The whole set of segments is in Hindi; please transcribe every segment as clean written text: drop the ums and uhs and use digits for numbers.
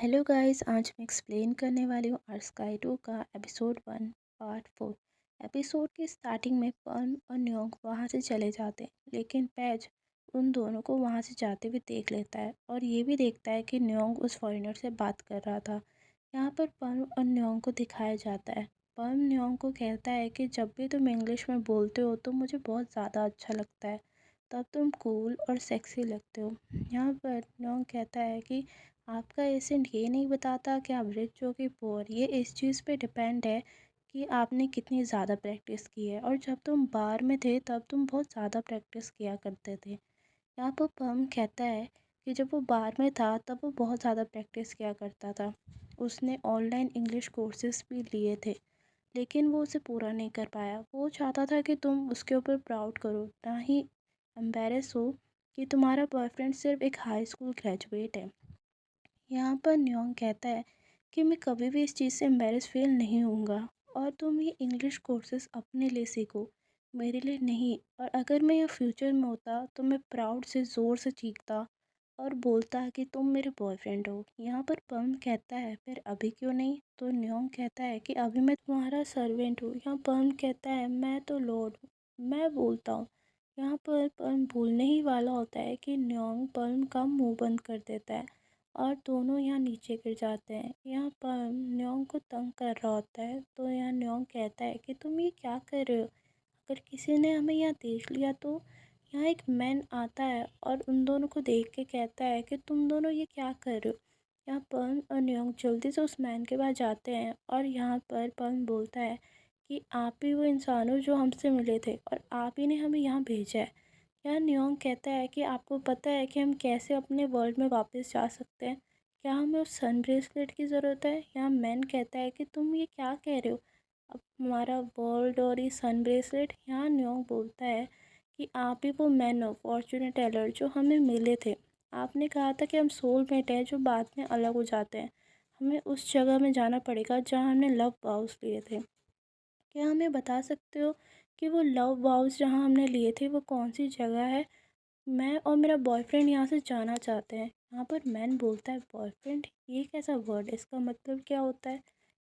हेलो गाइस, आज मैं एक्सप्लेन करने वाली हूँ आर स्काई 2 का एपिसोड 1 पार्ट 4। एपिसोड की स्टार्टिंग में पर्ल और न्योंग वहाँ से चले जाते हैं, लेकिन पैज उन दोनों को वहाँ से जाते हुए देख लेता है और ये भी देखता है कि न्योंग उस फॉरेनर से बात कर रहा था। यहाँ पर पर्ल और न्योंग को दिखाया जाता है। पर्ल न्योंग को कहता है कि जब भी तुम इंग्लिश में बोलते हो तो मुझे बहुत ज़्यादा अच्छा लगता है, तब तुम कूल और सेक्सी लगते हो। यहाँ पर न्योंग कहता है कि आपका एसेंट ये नहीं बताता कि आप रिच हो कि पुअर, ये इस चीज़ पे डिपेंड है कि आपने कितनी ज़्यादा प्रैक्टिस की है, और जब तुम बार में थे तब तुम बहुत ज़्यादा प्रैक्टिस किया करते थे। यहाँ पर पम कहता है कि जब वो बार में था तब वो बहुत ज़्यादा प्रैक्टिस किया करता था। उसने ऑनलाइन इंग्लिश कोर्सेज भी लिए थे, लेकिन वो उसे पूरा नहीं कर पाया। वो चाहता था कि तुम उसके ऊपर प्राउड करो, ना ही एम्बेरस हो कि तुम्हारा बॉयफ्रेंड सिर्फ एक हाई स्कूल ग्रेजुएट है। यहाँ पर न्योंग कहता है कि मैं कभी भी इस चीज़ से एम्बेरस फील नहीं होऊंगा, और तुम ये इंग्लिश कोर्सेज अपने लिए सीखो, मेरे लिए नहीं। और अगर मैं ये फ्यूचर में होता तो मैं प्राउड से ज़ोर से चीखता और बोलता कि तुम मेरे बॉयफ्रेंड हो। यहाँ पर पम कहता है फिर अभी क्यों नहीं, तो न्योंग कहता है कि अभी मैं तुम्हारा सर्वेंट हूँ। यहाँ पम कहता है मैं तो लॉर्ड हूँ, मैं बोलता हूँ। यहाँ पर पम भूलने ही वाला होता है कि न्योंग पम का मुंह बंद कर देता है और दोनों यहाँ नीचे गिर जाते हैं। यहाँ पर न्योंग को तंग कर रहा होता है, तो यहाँ न्योंग कहता है कि तुम ये क्या कर रहे हो, अगर किसी ने हमें यहाँ देख लिया तो। यहाँ एक मैन आता है और उन दोनों को देख के कहता है कि तुम दोनों ये क्या कर रहे हो। यहाँ पर्न और न्योंग जल्दी से उस मैन के पास जाते हैं और यहाँ पर पर्न बोलता है कि आप ही वो इंसान हो जो हमसे मिले थे और आप ही ने हमें यहाँ भेजा है। यार न्योंग कहता है कि आपको पता है कि हम कैसे अपने वर्ल्ड में वापस जा सकते हैं, क्या हमें उस सन ब्रेसलेट की ज़रूरत है। यहाँ मैन कहता है कि तुम ये क्या कह रहे हो, अब हमारा वर्ल्ड और ये सन ब्रेसलेट। यहाँ न्योंग बोलता है कि आप ही वो मैन हो फॉर्चूनेट टेलर जो हमें मिले थे। आपने कहा था कि हम सोलमेट हैं जो बाद में अलग हो जाते हैं, हमें उस जगह में जाना पड़ेगा जहाँ हमने लव वाउस लिए थे। क्या हमें बता सकते हो कि वो लव वाउस जहाँ हमने लिए थे वो कौन सी जगह है। मैं और मेरा बॉयफ्रेंड यहाँ से जाना चाहते हैं। यहाँ पर मैन बोलता है बॉयफ्रेंड, ये कैसा वर्ड, इसका मतलब क्या होता है।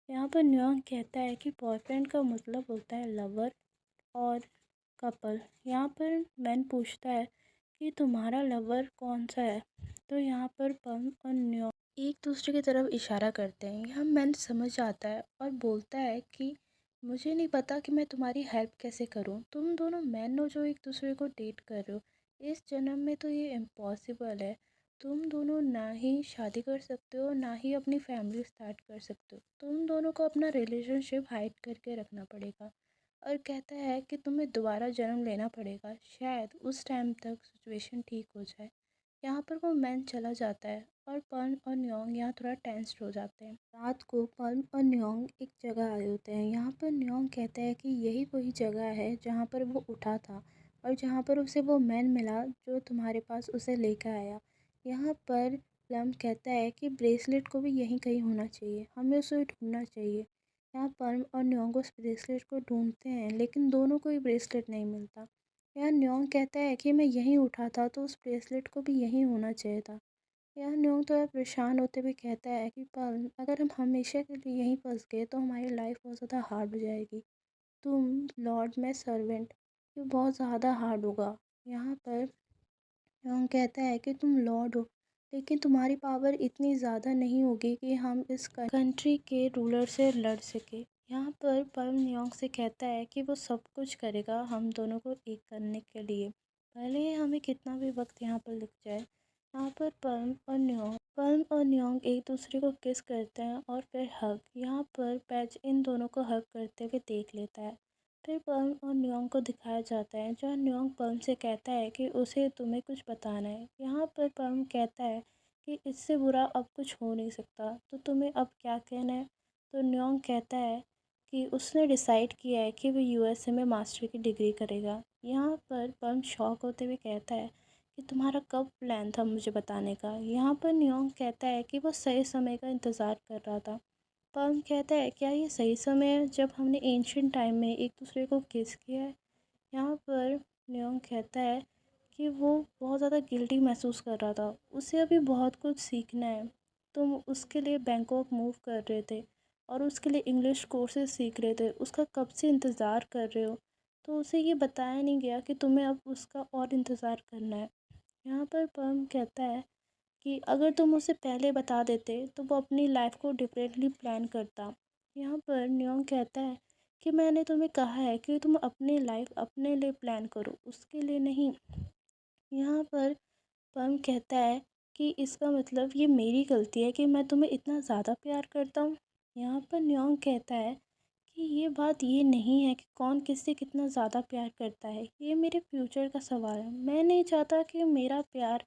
यहाँ पर न्योंग कहता है कि बॉयफ्रेंड का मतलब होता है लवर और कपल। यहाँ पर मैन पूछता है कि तुम्हारा लवर कौन सा है, तो यहाँ पर पम और न्योंग एक दूसरे की तरफ इशारा करते हैं। यहाँ मैन समझ आता है और बोलता है कि मुझे नहीं पता कि मैं तुम्हारी हेल्प कैसे करूं, तुम दोनों मैन हो जो एक दूसरे को डेट कर रहे हो। इस जन्म में तो ये इम्पॉसिबल है, तुम दोनों ना ही शादी कर सकते हो ना ही अपनी फैमिली स्टार्ट कर सकते हो, तुम दोनों को अपना रिलेशनशिप हाइड करके रखना पड़ेगा। और कहता है कि तुम्हें दोबारा जन्म लेना पड़ेगा, शायद उस टाइम तक सिचुएशन ठीक हो जाए। यहाँ पर वो मैन चला जाता है और पर्न और न्योंग यहाँ थोड़ा टेंस्ड हो जाते हैं। रात को पर्न और न्योंग एक जगह आए होते हैं। यहाँ पर न्योंग कहता है कि यही वही जगह है जहाँ पर वो उठा था और जहाँ पर उसे वो मैन मिला जो तुम्हारे पास उसे लेकर आया। यहाँ पर प्लम कहता है कि ब्रेसलेट को भी यहीं कहीं होना चाहिए, हमें उसे ढूंढना चाहिए। यहाँ पर्म और न्योंग उस ब्रेसलेट को ढूंढते हैं, लेकिन दोनों को ही ब्रेसलेट नहीं मिलता। यहाँ न्योंग कहता है कि मैं यहीं उठा था तो उस ब्रेसलेट को भी यहीं होना चाहिए था। यहाँ न्योंग थोड़ा परेशान होते हुए कहता है कि पर्ल, अगर हम हमेशा के लिए यहीं फंस गए तो हमारी लाइफ बहुत ज़्यादा हार्ड हो जाएगी। तुम लॉर्ड, मैं सर्वेंट, ये बहुत ज़्यादा हार्ड होगा। यहाँ पर न्योंग कहता है कि तुम लॉर्ड हो, लेकिन तुम्हारी पावर इतनी ज़्यादा नहीं होगी कि हम इस कंट्री के रूलर से लड़ सके। यहाँ पर पर्ल न्योंग से कहता है कि वो सब कुछ करेगा हम दोनों को एक करने के लिए, भले ही हमें कितना भी वक्त यहाँ पर लग जाए। यहाँ पर पर्ल और न्योंग एक दूसरे को किस करते हैं और फिर हग। यहाँ पर पैच इन दोनों को हग करते हुए देख लेता है। फिर पर्ल और न्योंग को दिखाया जाता है जहाँ न्योंग पर्ल से कहता है कि उसे तुम्हें कुछ बताना है। यहाँ पर पर्ल कहता है कि इससे बुरा अब कुछ हो नहीं सकता, तो तुम्हें अब क्या कहना है। तो न्योंग कहता है कि उसने डिसाइड किया है कि वो यूएसए में मास्टर की डिग्री करेगा। यहाँ पर पर्ल शॉक होते हुए कहता है कि तुम्हारा कब प्लान था मुझे बताने का। यहाँ पर न्योंग कहता है कि वो सही समय का इंतज़ार कर रहा था। पर्ल कहता है क्या ये सही समय है जब हमने एंशियंट टाइम में एक दूसरे को किस किया है। यहाँ पर न्योंग कहता है कि वो बहुत ज़्यादा गिल्टी महसूस कर रहा था, उसे अभी बहुत कुछ सीखना है। तुम उसके लिए बैंकॉक मूव कर रहे थे और उसके लिए इंग्लिश कोर्सेज सीख रहे थे, उसका कब से इंतज़ार कर रहे हो, तो उसे ये बताया नहीं गया कि तुम्हें अब उसका और इंतज़ार करना है। यहाँ पर पर्म कहता है कि अगर तुम उसे पहले बता देते तो वो अपनी लाइफ को डिफरेंटली प्लान करता। यहाँ पर न्योंग कहता है कि मैंने तुम्हें कहा है कि तुम अपनी लाइफ अपने लिए प्लान करो, उसके लिए नहीं। यहाँ पर पर्म कहता है कि इसका मतलब ये मेरी गलती है कि मैं तुम्हें इतना ज़्यादा प्यार करता हूँ। यहाँ पर न्योंग कहता है कि ये बात ये नहीं है कि कौन किससे कितना ज़्यादा प्यार करता है, ये मेरे फ्यूचर का सवाल है। मैं नहीं चाहता कि मेरा प्यार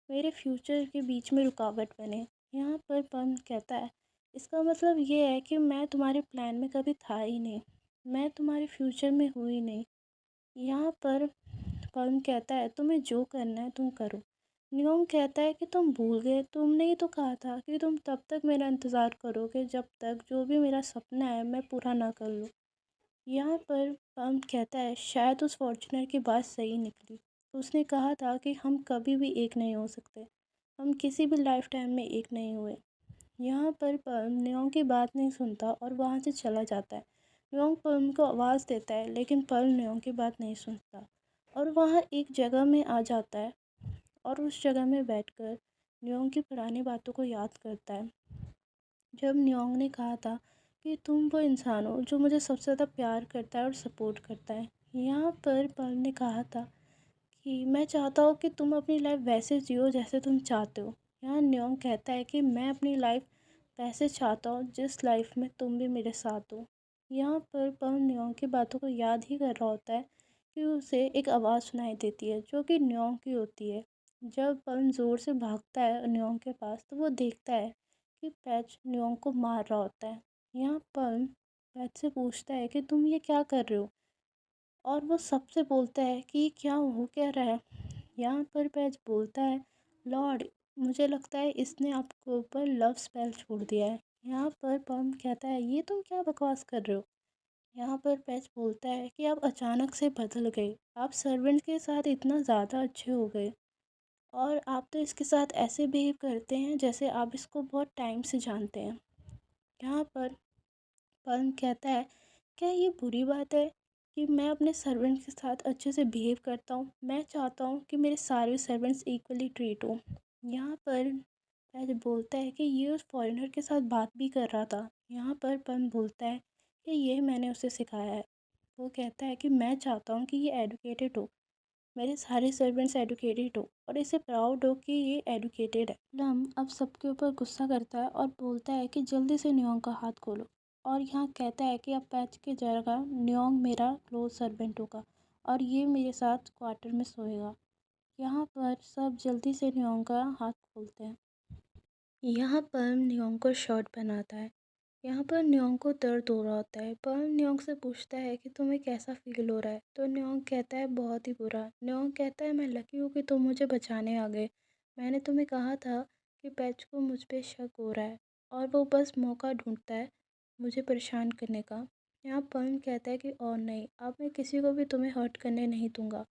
मेरे फ्यूचर के बीच में रुकावट बने। यहाँ पर पर्म कहता है इसका मतलब ये है कि मैं तुम्हारे प्लान में कभी था ही नहीं, मैं तुम्हारे फ्यूचर में हुई नहीं। यहाँ पर पर्म कहता है तुम्हें जो करना है तुम करो। न्योंग कहता है कि तुम भूल गए, तुमने ही तो कहा था कि तुम तब तक मेरा इंतज़ार करोगे जब तक जो भी मेरा सपना है मैं पूरा ना कर लूँ। यहाँ पर पर्म कहता है शायद उस फॉर्च्यूनर की बात सही निकली, उसने कहा था कि हम कभी भी एक नहीं हो सकते, हम किसी भी लाइफ टाइम में एक नहीं हुए। यहाँ पर पर्म न्योंग की बात नहीं सुनता और वहाँ से चला जाता है। न्योंग पर्म को आवाज़ देता है लेकिन पर्म न्योंग की बात नहीं सुनता और वहाँ एक जगह में आ जाता है और उस जगह में बैठकर न्योंग की पुरानी बातों को याद करता है। जब न्योंग ने कहा था कि तुम वो इंसान हो जो मुझे सबसे ज़्यादा प्यार करता है और सपोर्ट करता है। यहाँ पर पर्ल ने कहा था कि मैं चाहता हूँ कि तुम अपनी लाइफ वैसे जियो जैसे तुम चाहते हो। यहाँ न्योंग कहता है कि मैं अपनी लाइफ वैसे चाहता हूँ जिस लाइफ में तुम भी मेरे साथ हो। यहाँ पर पर्ल न्योंग की बातों को याद ही कर रहा होता है कि उसे एक आवाज़ सुनाई देती है जो कि न्योंग की होती है। जब पर्ल ज़ोर से भागता है न्योंग के पास तो वो देखता है कि पैच न्योंग को मार रहा होता है। यहाँ पर्ल पैच से पूछता है कि तुम ये क्या कर रहे हो, और वो सबसे बोलता है कि क्या हो क्या रहा है। यहाँ पर पैच बोलता है लॉर्ड, मुझे लगता है इसने आपके ऊपर लव स्पेल छोड़ दिया है। यहाँ पर पर्ल कहता है ये तुम क्या बकवास कर रहे हो। यहाँ पर पैच बोलता है कि आप अचानक से बदल गए, आप सर्वेंट के साथ इतना ज़्यादा अच्छे हो गए और आप तो इसके साथ ऐसे बिहेव करते हैं जैसे आप इसको बहुत टाइम से जानते हैं। यहाँ पर पर्ल कहता है क्या ये बुरी बात है कि मैं अपने सर्वेंट के साथ अच्छे से बिहेव करता हूँ, मैं चाहता हूँ कि मेरे सारे सर्वेंट्स इक्वली ट्रीट हो। यहाँ पर पैच बोलता है कि ये उस फॉरेनर के साथ बात भी कर रहा था। यहाँ पर पर्ल बोलता है कि ये मैंने उसे सिखाया है। वो कहता है कि मैं चाहता हूँ कि ये एडुकेटेड हो, मेरे सारे सर्वेंट्स एडुकेटेड हो और इसे प्राउड हो कि ये एडुकेटेड है। लम अब सबके ऊपर गुस्सा करता है और बोलता है कि जल्दी से न्योंग का हाथ खोलो, और यहाँ कहता है कि अब पैच की जगह न्योंग मेरा क्लोज सर्वेंट होगा और ये मेरे साथ क्वार्टर में सोएगा। यहाँ पर सब जल्दी से न्योंग का हाथ खोलते हैं। यहाँ पर न्योंग को शर्ट पहनाता है। यहाँ पर न्योंग को दर्द हो रहा होता है। पर्ल न्योंग से पूछता है कि तुम्हें कैसा फील हो रहा है, तो न्योंग कहता है बहुत ही बुरा। न्योंग कहता है मैं लकी हूँ कि तुम मुझे बचाने आ गए, मैंने तुम्हें कहा था कि पैच को मुझ पे शक हो रहा है और वो बस मौका ढूंढता है मुझे परेशान करने का। यहाँ पर्ल कहता है कि और नहीं, अब मैं किसी को भी तुम्हें हर्ट करने नहीं दूंगा,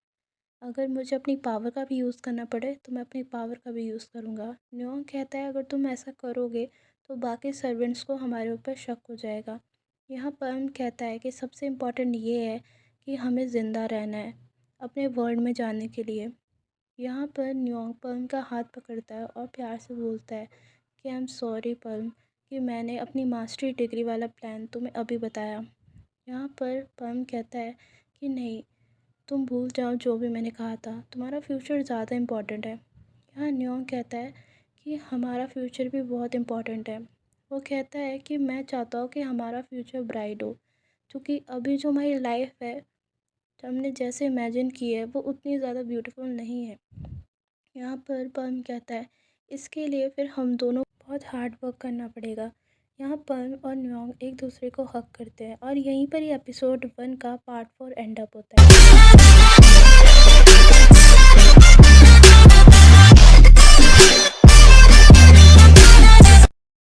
अगर मुझे अपनी पावर का भी यूज़ करना पड़े तो मैं अपनी पावर का भी यूज़ करूँगा। न्योंग कहता है अगर तुम ऐसा करोगे तो बाकी सर्वेंट्स को हमारे ऊपर शक हो जाएगा। यहाँ पर्ल कहता है कि सबसे इम्पॉर्टेंट ये है कि हमें ज़िंदा रहना है अपने वर्ल्ड में जाने के लिए। यहाँ पर न्योंग पर्ल का हाथ पकड़ता है और प्यार से बोलता है कि आई एम सॉरी पर्ल कि मैंने अपनी मास्टरी डिग्री वाला प्लान तुम्हें अभी बताया। यहाँ पर पर्ल कहता है कि नहीं, तुम भूल जाओ जो भी मैंने कहा था, तुम्हारा फ्यूचर ज़्यादा इम्पॉर्टेंट है। यहाँ न्योंग कहता है कि हमारा फ्यूचर भी बहुत इम्पॉर्टेंट है। वो कहता है कि मैं चाहता हूँ कि हमारा फ्यूचर ब्राइट हो, क्योंकि अभी जो हमारी लाइफ है जो हमने जैसे इमेजिन की है वो उतनी ज़्यादा ब्यूटीफुल नहीं है। यहाँ पर पर्ल कहता है इसके लिए फिर हम दोनों बहुत हार्ड वर्क करना पड़ेगा। यहाँ पर्ल और न्योंग एक दूसरे को हक करते हैं और यहीं पर ही एपिसोड 1 का पार्ट 4 एंड अप होता है।